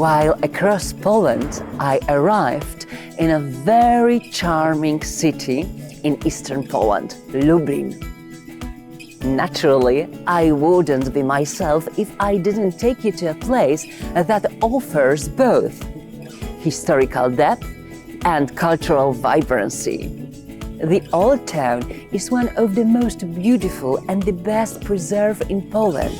While across Poland, I arrived in a very charming city in eastern Poland, Lublin. Naturally, I wouldn't be myself if I didn't take you to a place that offers both historical depth and cultural vibrancy. The old town is one of the most beautiful and the best preserved in Poland.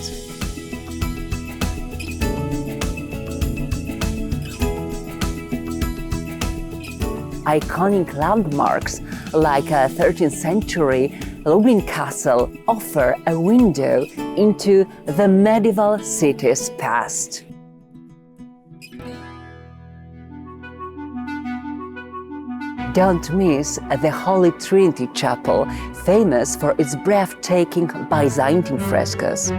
Iconic landmarks like a 13th century Lublin Castle offer a window into the medieval city's past. Don't miss the Holy Trinity Chapel, famous for its breathtaking Byzantine frescoes.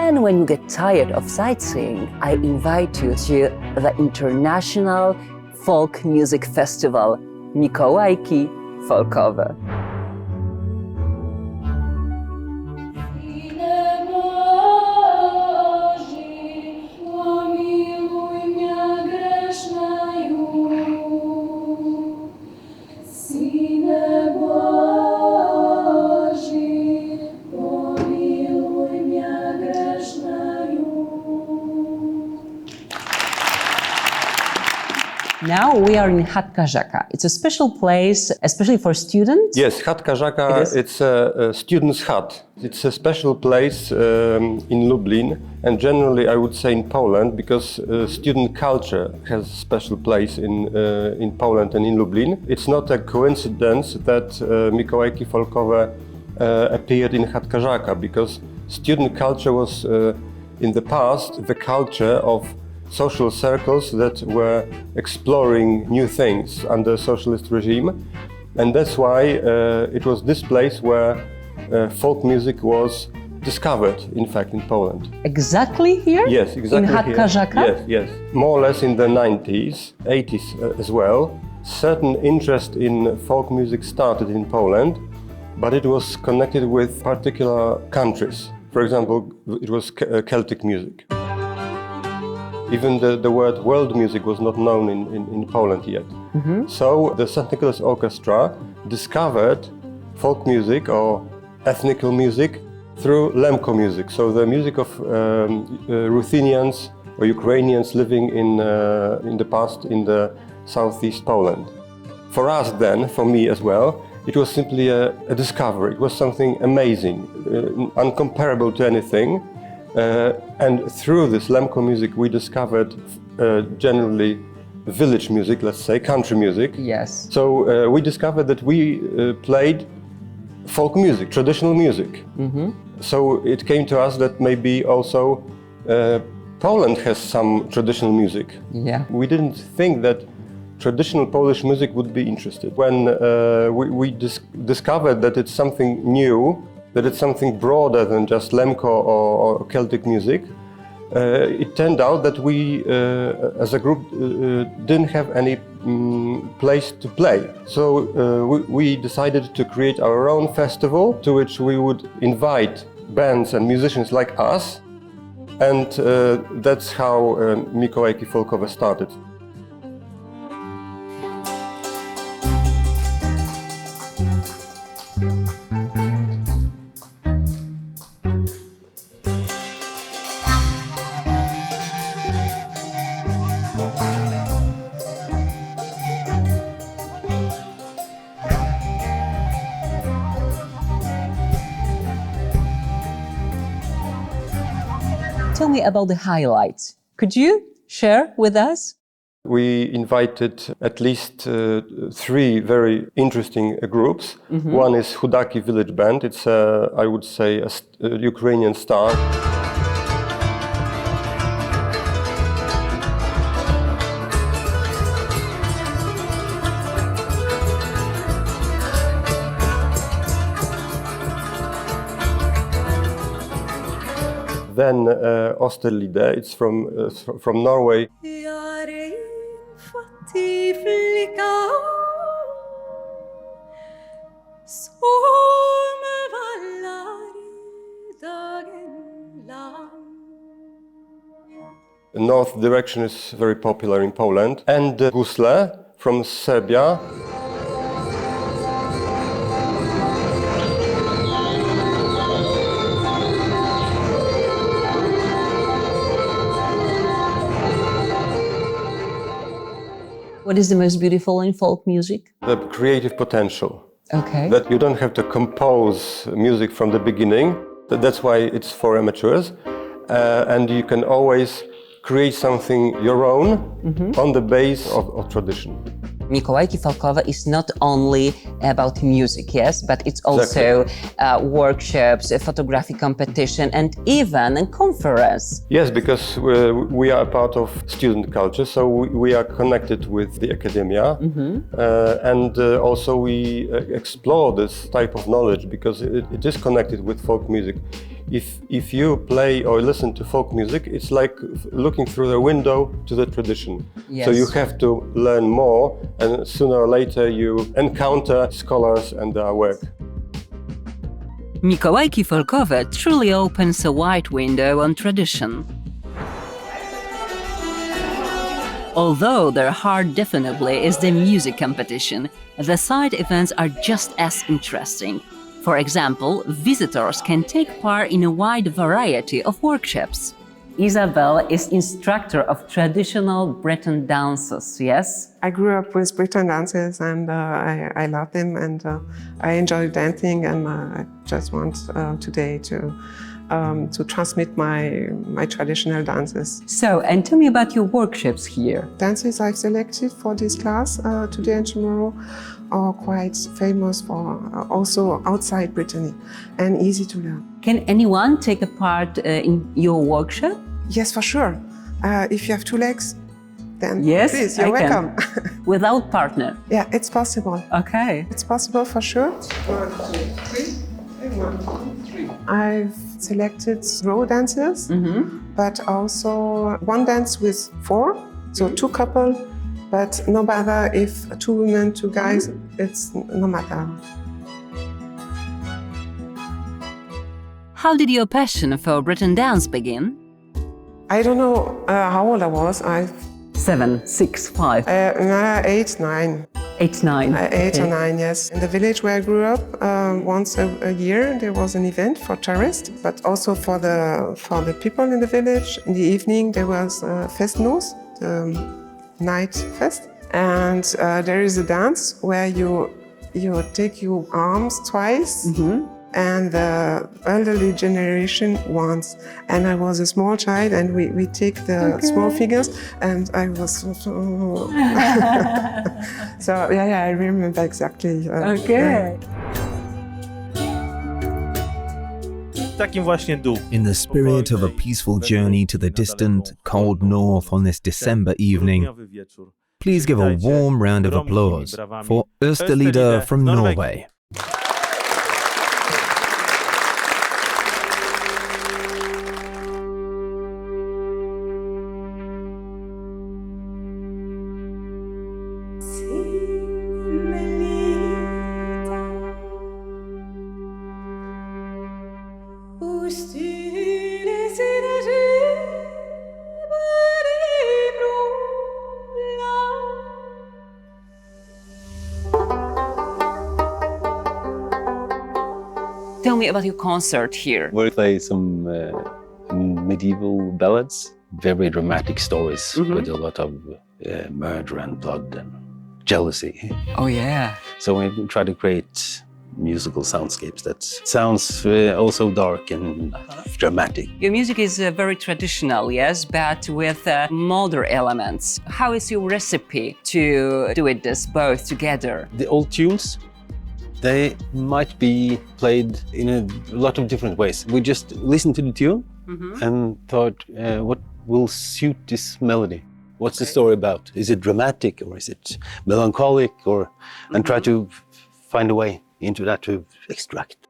And when you get tired of sightseeing, I invite you to the International Folk Music Festival, Mikołajki Folkowe. Now we are in Chat Kazaka. It's a special place, especially for students. Yes, Chat Kazaka, it's a student's hut. It's a special place in Lublin, and generally I would say in Poland, because student culture has a special place in Poland and in Lublin. It's not a coincidence that Mikołajki Folkowe appeared in Chat Kazaka, because student culture was in the past the culture of social circles that were exploring new things under socialist regime, and that's why it was this place where folk music was discovered, in fact, in Poland. Exactly here? Yes, exactly in Chat Kazaka? Yes, yes. More or less in the 90s, 80s as well. Certain interest in folk music started in Poland, but it was connected with particular countries. For example, it was Celtic music. Even the word world music was not known in Poland yet. Mm-hmm. So the St. Nicholas Orchestra discovered folk music or ethnical music through Lemko music. So the music of Ruthenians or Ukrainians living in the past in the southeast Poland. For us then, for me as well, it was simply a discovery. It was something amazing, uncomparable to anything. And through this Lemko music we discovered generally village music, let's say, country music. Yes. So we discovered that we played folk music, traditional music. Mm-hmm. So it came to us that maybe also Poland has some traditional music. Yeah. We didn't think that traditional Polish music would be interested. When we discovered that it's something new, that it's something broader than just Lemko or Celtic music, it turned out that we, as a group, didn't have any place to play. So we decided to create our own festival to which we would invite bands and musicians like us, and that's how Mikołajki Folkowe started. Tell me about the highlights. Could you share with us? We invited at least 3 very interesting groups. Mm-hmm. One is Hudaki Village Band. It's, I would say, a Ukrainian star. Then Auster, it's from Norway. north direction is very popular in Poland, and gusle from Serbia. What is the most beautiful in folk music? The creative potential. Okay. That you don't have to compose music from the beginning. That's why it's for amateurs. And you can always create something your own on the base of tradition. Mikołajki Folkowe is not only about music, yes, but it's also workshops, a photography competition, and even a conference. Yes, because we are a part of student culture, so we are connected with the academia, and also we explore this type of knowledge because it is connected with folk music. If you play or listen to folk music, it's like looking through the window to the tradition. Yes. So you have to learn more, and sooner or later you encounter scholars and their work. Mikołajki Folkowe truly opens a wide window on tradition. Although their heart definitely is the music competition, the side events are just as interesting. For example, visitors can take part in a wide variety of workshops. Isabel is instructor of traditional Breton dances, yes? I grew up with Breton dances and I love them and I enjoy dancing, and I just want today to transmit my traditional dances. So, and tell me about your workshops here. Dances I've selected for this class today and tomorrow are quite famous for also outside Brittany and easy to learn. Can anyone take a part in your workshop? Yes, for sure. If you have two legs, then Yes, please, you're I can. welcome. Without partner? Yeah, it's possible. Okay. It's possible for sure. 1, 2, 3, and 1, 2, 3. I've selected row dances, but also one dance with 4, so 2 couple, but no matter if 2 women, 2 guys, it's no matter. How did your passion for Breton dance begin? I don't know how old I was. 7, 6, 5, 8, 9. 8, 9. 8 or 9, yes. In the village where I grew up, once a year there was an event for tourists, but also for the people in the village. In the evening there was Festnuss, the night fest, and there is a dance where you take your arms twice. And the elderly generation once. And I was a small child, and we take the small figures, and I was so yeah, I remember exactly. In the spirit of a peaceful journey to the distant, cold north on this December evening, please give a warm round of applause for Auster from Norway. Tell me about your concert here. We play some medieval ballads, very dramatic stories with a lot of murder and blood and jealousy. Oh yeah. So we try to create musical soundscapes that sounds also dark and dramatic. Your music is very traditional, yes, but with modern elements. How is your recipe to do it this both together? The old tunes, they might be played in a lot of different ways. We just listened to the tune and thought, what will suit this melody? What's the story about? Is it dramatic or is it melancholic? And try to find a way into that to extract.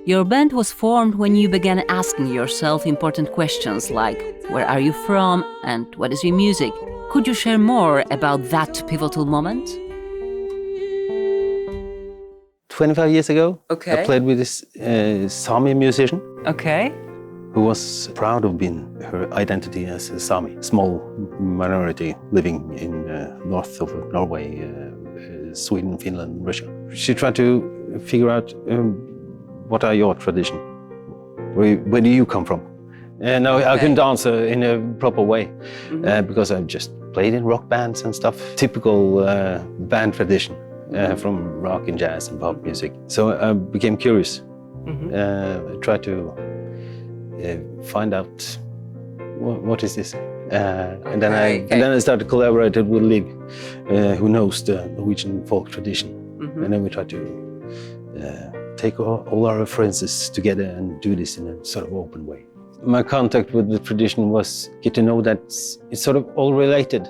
Your Your band was formed when you began asking yourself important questions like, where are you from and what is your music? Could you share more about that pivotal moment? 25 years ago, Okay. I played with this Sami musician Okay. who was proud of being her identity as a Sami, small minority living in north of Norway, Sweden, Finland, Russia. She tried to figure out what are your tradition? Where do you come from? And I couldn't answer in a proper way because I just played in rock bands and stuff. Typical band tradition from rock and jazz and pop music. So I became curious. I tried to find out what is this. And then I started collaborating with Liv, who knows the Norwegian folk tradition. And then we tried to take all our references together and do this in a sort of open way. My contact with the tradition was get to know that it's sort of all related,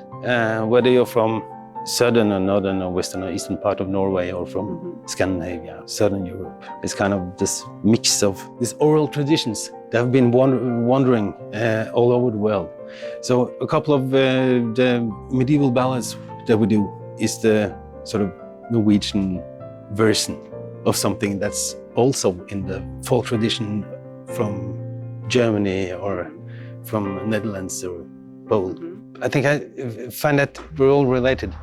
whether you're from southern or northern or western or eastern part of Norway or from Scandinavia, southern Europe. It's kind of this mix of these oral traditions that have been wandering all over the world. So a couple of the medieval ballads that we do is the sort of Norwegian version of something that's also in the folk tradition from Germany or from Netherlands or Poland. I think I find that we're all related.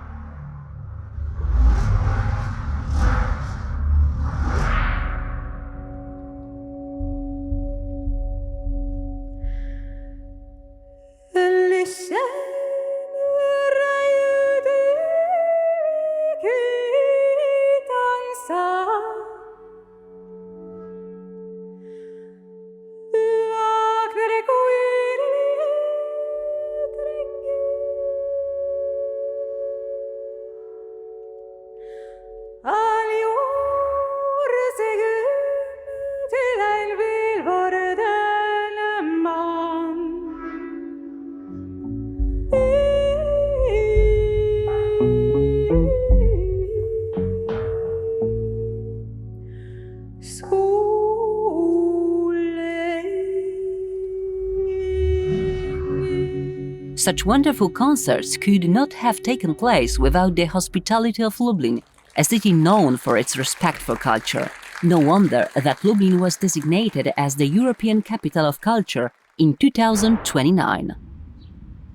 Such wonderful concerts could not have taken place without the hospitality of Lublin, a city known for its respect for culture. No wonder that Lublin was designated as the European Capital of Culture in 2029.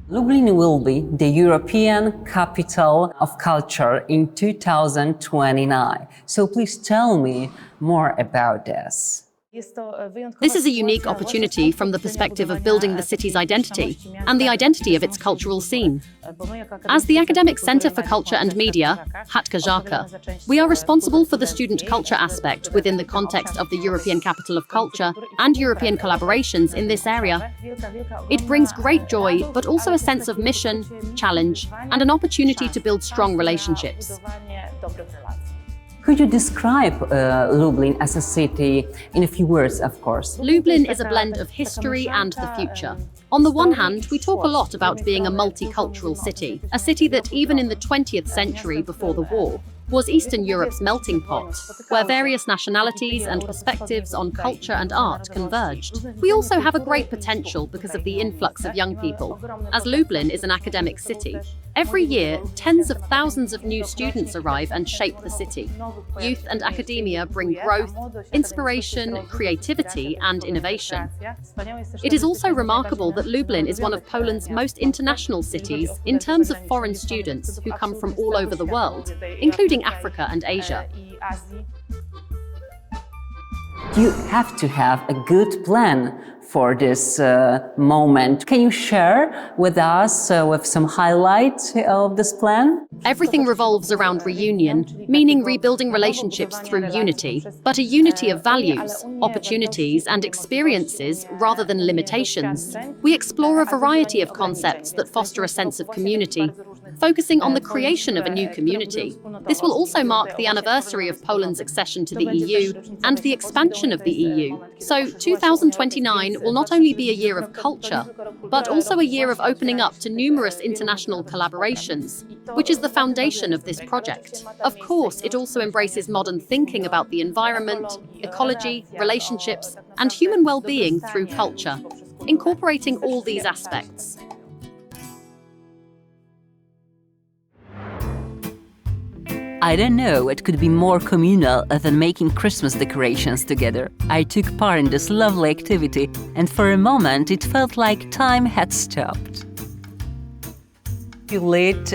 Lublin will be the European Capital of Culture in 2029. So please tell me more about this. This is a unique opportunity from the perspective of building the city's identity and the identity of its cultural scene. As the Academic Centre for Culture and Media, HATKA, we are responsible for the student culture aspect within the context of the European Capital of Culture and European collaborations in this area. It brings great joy, but also a sense of mission, challenge, and an opportunity to build strong relationships. Could you describe Lublin as a city in a few words, of course? Lublin is a blend of history and the future. On the one hand, we talk a lot about being a multicultural city, a city that even in the 20th century before the war, was Eastern Europe's melting pot, where various nationalities and perspectives on culture and art converged. We also have a great potential because of the influx of young people, as Lublin is an academic city. Every year, tens of thousands of new students arrive and shape the city. Youth and academia bring growth, inspiration, creativity, and innovation. It is also remarkable that Lublin is one of Poland's most international cities in terms of foreign students who come from all over the world, including Africa and Asia. You have to have a good plan for this moment. Can you share with us with some highlights of this plan? Everything revolves around reunion, meaning rebuilding relationships through unity, but a unity of values, opportunities, and experiences rather than limitations. We explore a variety of concepts that foster a sense of community, focusing on the creation of a new community. This will also mark the anniversary of Poland's accession to the EU and the expansion of the EU. So 2029 will not only be a year of culture, but also a year of opening up to numerous international collaborations, which is the foundation of this project. Of course, it also embraces modern thinking about the environment, ecology, relationships, and human well-being through culture, incorporating all these aspects. I don't know what could be more communal than making Christmas decorations together. I took part in this lovely activity, and for a moment it felt like time had stopped. You lead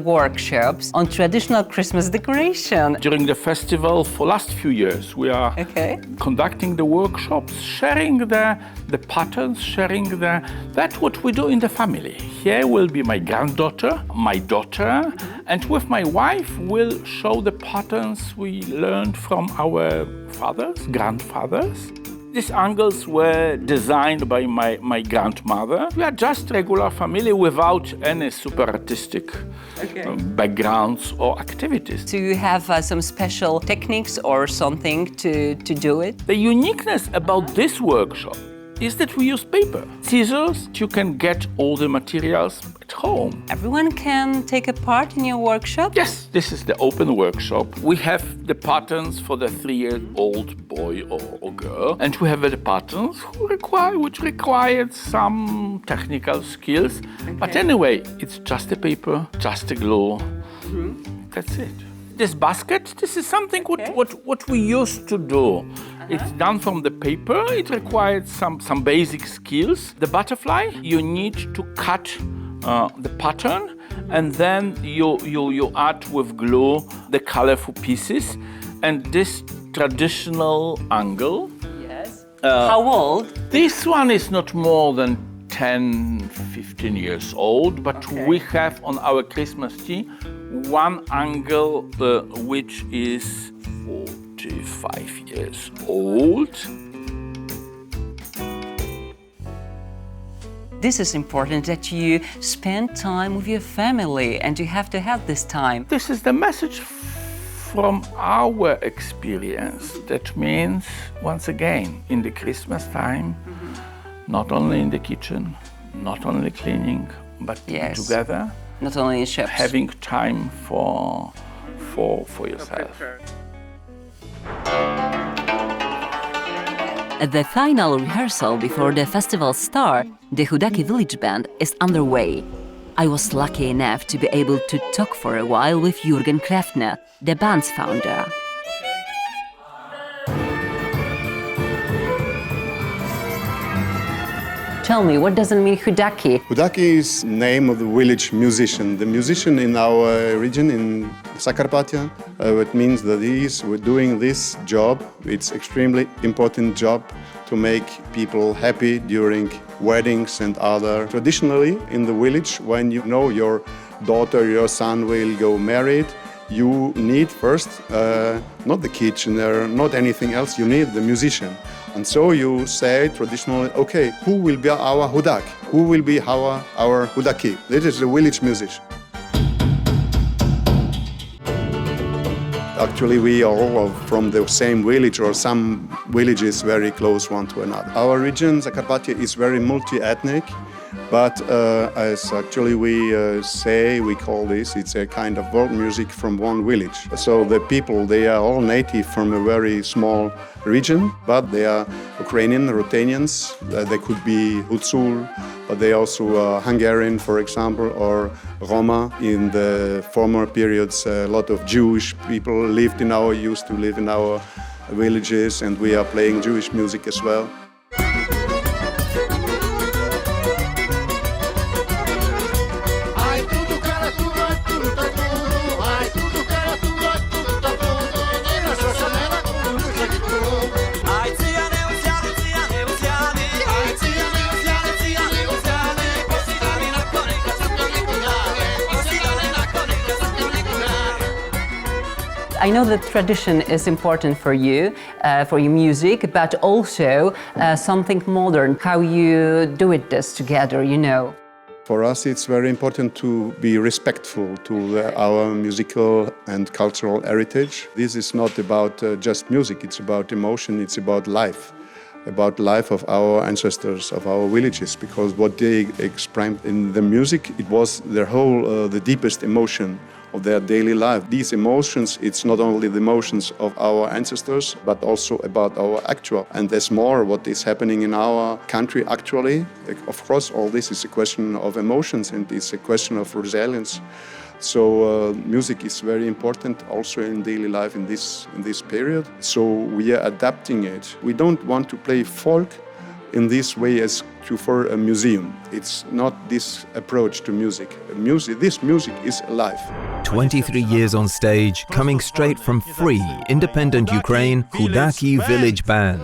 workshops on traditional Christmas decoration. During the festival for last few years, we are conducting the workshops, sharing the patterns, sharing that's what we do in the family. Here will be my granddaughter, my daughter, and with my wife we'll show the patterns we learned from our fathers, grandfathers. These angles were designed by my grandmother. We are just regular family without any super artistic backgrounds or activities. Do you have some special techniques or something to do it? The uniqueness about this workshop is that we use paper. Scissors, you can get all the materials at home. Everyone can take a part in your workshop? Yes, this is the open workshop. We have the patterns for the 3-year-old boy or girl, and we have the patterns which required some technical skills. But anyway, it's just a paper, just a glue. That's it. This basket, this is something what we used to do. It's done from the paper. It required some basic skills. The butterfly, you need to cut the pattern, and then you add with glue the colorful pieces. And this traditional angle. Yes. How old? This one is not more than 10, 15 years old, but we have on our Christmas tree one angle which is 45 years old. This is important that you spend time with your family, and you have to have this time. This is the message from our experience. That means, once again, in the Christmas time, not only in the kitchen, not only cleaning, but together. Not only in shops. Having time for yourself. At the final rehearsal before the festival start, the Hudaki Village Band is underway. I was lucky enough to be able to talk for a while with Jürgen Krefner, the band's founder. Tell me, what does it mean, Hudaki? Hudaki is name of the village musician. The musician in our region, in Zakarpattia, it means that we're doing this job. It's extremely important job to make people happy during weddings and other. Traditionally, in the village, when you know your daughter, your son will go married, you need first, not the kitchener, not anything else, you need the musician. And so you say traditionally, okay, who will be our Hudak? Who will be our Hudaki? This is the village musician. Actually, we are all from the same village or some villages very close one to another. Our region, Zakarpattia, is very multi-ethnic, but as actually we call this, it's a kind of world music from one village. So the people, they are all native from a very small region, but they are Ukrainian, Ruthenians, they could be Hutsul, but they also are Hungarian, for example, or Roma. In the former periods, a lot of Jewish people used to live in our villages, and we are playing Jewish music as well. I know that tradition is important for you, for your music, but also something modern, how you do this together, you know. For us, it's very important to be respectful to our musical and cultural heritage. This is not about just music, it's about emotion, it's about life. about life of our ancestors, of our villages, because what they expressed in the music, it was their whole, the deepest emotion of their daily life. These emotions, it's not only the emotions of our ancestors, but also about our actual. And there's more what is happening in our country actually. Of course, all this is a question of emotions and it's a question of resilience. So music is very important also in daily life in this period. So we are adapting it. We don't want to play folk in this way as for a museum. It's not this approach to music. This music is alive. 23 years on stage, coming straight from free, independent Ukraine, Hudaki Village Band.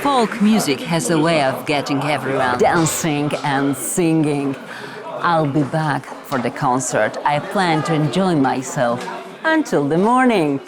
Folk music has a way of getting everyone dancing and singing. I'll be back for the concert. I plan to enjoy myself until the morning.